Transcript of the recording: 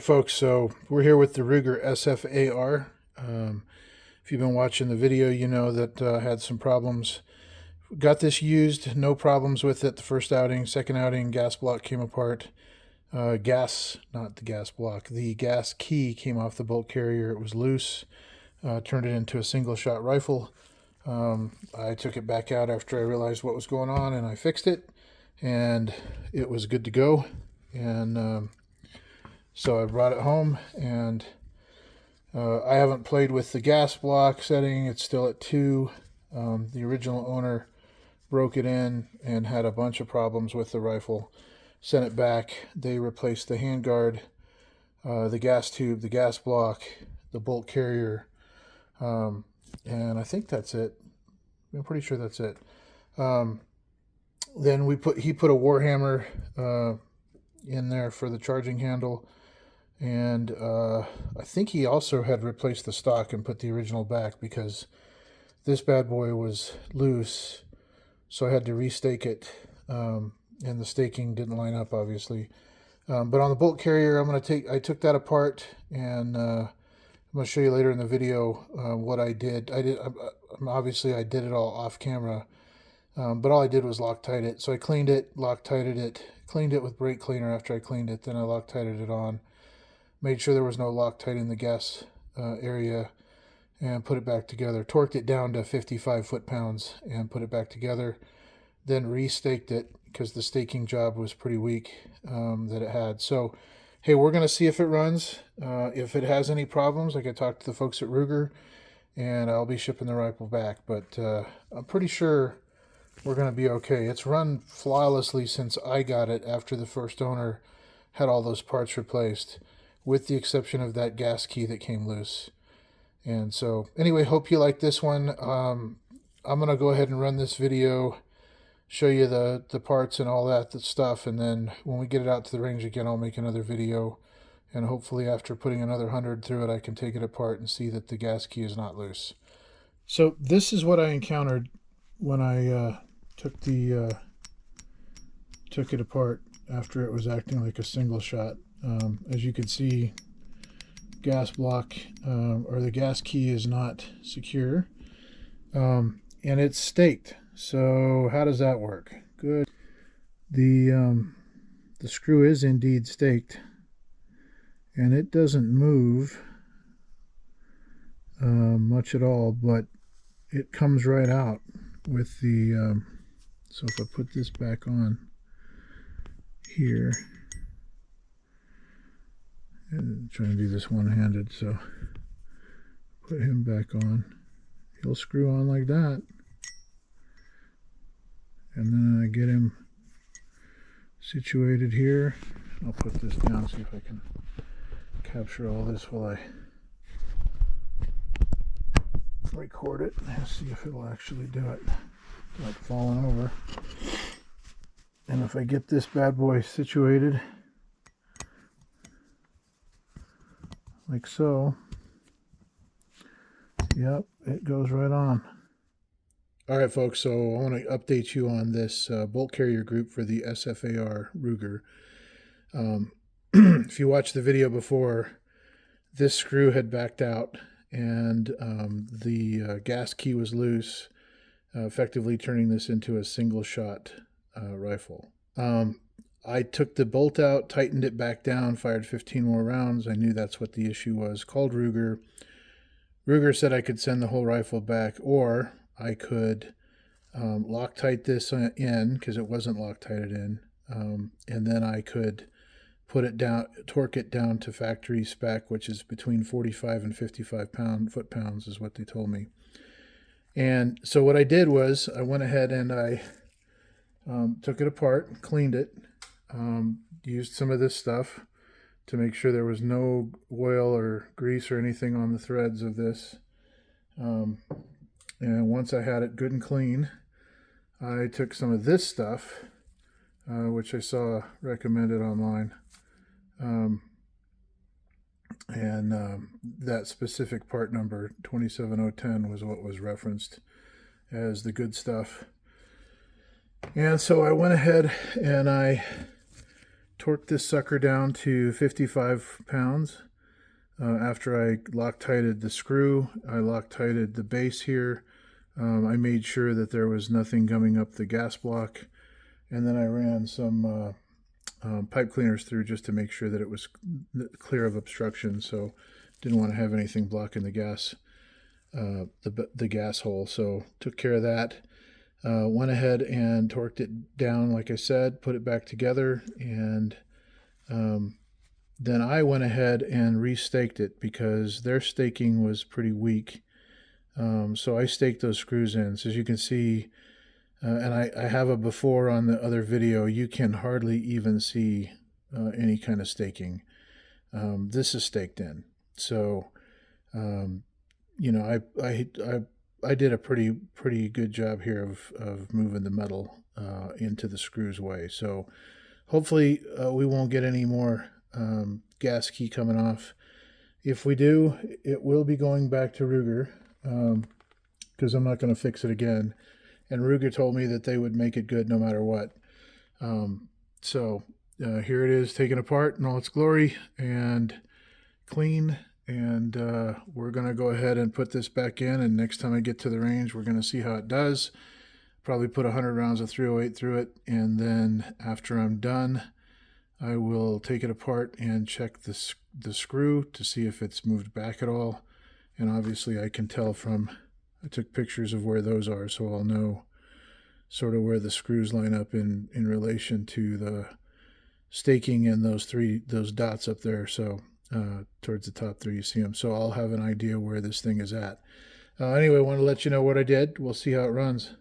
folks, so we're here with the Ruger SFAR. If you've been watching the video, you know that I had some problems. Got this used, no problems with it the first outing. Second outing, gas block came apart. Not the gas block, the gas key came off the bolt carrier. It was loose. Turned it into a single shot rifle. I took it back out after I realized what was going on, and I fixed it, and it was good to go. And so I brought it home, and I haven't played with the gas block setting. It's still at 2. The original owner broke it in and had a bunch of problems with the rifle. Sent it back. They replaced the handguard, the gas tube, the gas block, the bolt carrier, and I think that's it. I'm pretty sure that's it. Then he put a Warhammer in there for the charging handle, and I think he also had replaced the stock and put the original back because this bad boy was loose, so I had to restake it, and the staking didn't line up, obviously. But on the bolt carrier, I took that apart, and I'm going to show you later in the video what I did. Obviously I did it all off camera, but all I did was Loctite it. So I cleaned it, Loctited it, cleaned it with brake cleaner after I cleaned it, then I Loctited it on. Made sure there was no Loctite in the gas area, and put it back together. Torqued it down to 55 foot-pounds and put it back together. Then restaked it because the staking job was pretty weak that it had. So, hey, we're going to see if it runs. If it has any problems, I could talk to the folks at Ruger, and I'll be shipping the rifle back. But I'm pretty sure we're going to be okay. It's run flawlessly since I got it after the first owner had all those parts replaced, with the exception of that gas key that came loose. And so, anyway, hope you like this one. I'm going to go ahead and run this video, show you the parts and all that stuff, and then when we get it out to the range again, I'll make another video, and hopefully after putting another 100 through it, I can take it apart and see that the gas key is not loose. So this is what I encountered when I took it apart after it was acting like a single shot. As you can see, gas block or the gas key is not secure, and it's staked. So how does that work? Good. The screw is indeed staked, and it doesn't move much at all, but it comes right out with the so if I put this back on here, and I'm trying to do this one-handed, so put him back on, he'll screw on like that. And then I get him situated here. I'll put this down, see if I can capture all this while I record it. Let's see if it'll actually do it without falling over. And if I get this bad boy situated like so, yep, it goes right on. All right, folks, so I want to update you on this bolt carrier group for the SFAR Ruger. If you watched the video before, this screw had backed out, and the gas key was loose, effectively turning this into a single-shot rifle. I took the bolt out, tightened it back down, fired 15 more rounds. I knew that's what the issue was. Called Ruger. Ruger said I could send the whole rifle back, or I could Loctite this in, because it wasn't Loctited in, and then I could put it down, torque it down to factory spec, which is between 45 and 55 foot-pounds is what they told me. And so what I did was I went ahead and I took it apart, cleaned it, used some of this stuff to make sure there was no oil or grease or anything on the threads of this. And once I had it good and clean, I took some of this stuff, which I saw recommended online, and that specific part number 27010 was what was referenced as the good stuff. And so I went ahead and I torqued this sucker down to 55 pounds. After I Loctited the screw, I Loctited the base here. I made sure that there was nothing coming up the gas block, and then I ran some pipe cleaners through just to make sure that it was clear of obstruction. So didn't want to have anything blocking the gas, the gas hole. So took care of that. Went ahead and torqued it down, like I said, put it back together, and then I went ahead and re-staked it because their staking was pretty weak. So I staked those screws in. So as you can see, and I have a before on the other video, you can hardly even see any kind of staking. This is staked in. So, you know, I did a pretty good job here of moving the metal into the screw's way. So hopefully we won't get any more gas key coming off. If we do, it will be going back to Ruger because I'm not going to fix it again. And Ruger told me that they would make it good no matter what. So here it is, taken apart in all its glory and clean. And we're going to go ahead and put this back in. And next time I get to the range, we're going to see how it does. Probably put 100 rounds of 308 through it. And then after I'm done, I will take it apart and check the screw to see if it's moved back at all. And obviously I can tell from, I took pictures of where those are, so I'll know sort of where the screws line up in relation to the staking and those dots up there. So towards the top there you see them. So I'll have an idea where this thing is at. Anyway, I want to let you know what I did. We'll see how it runs.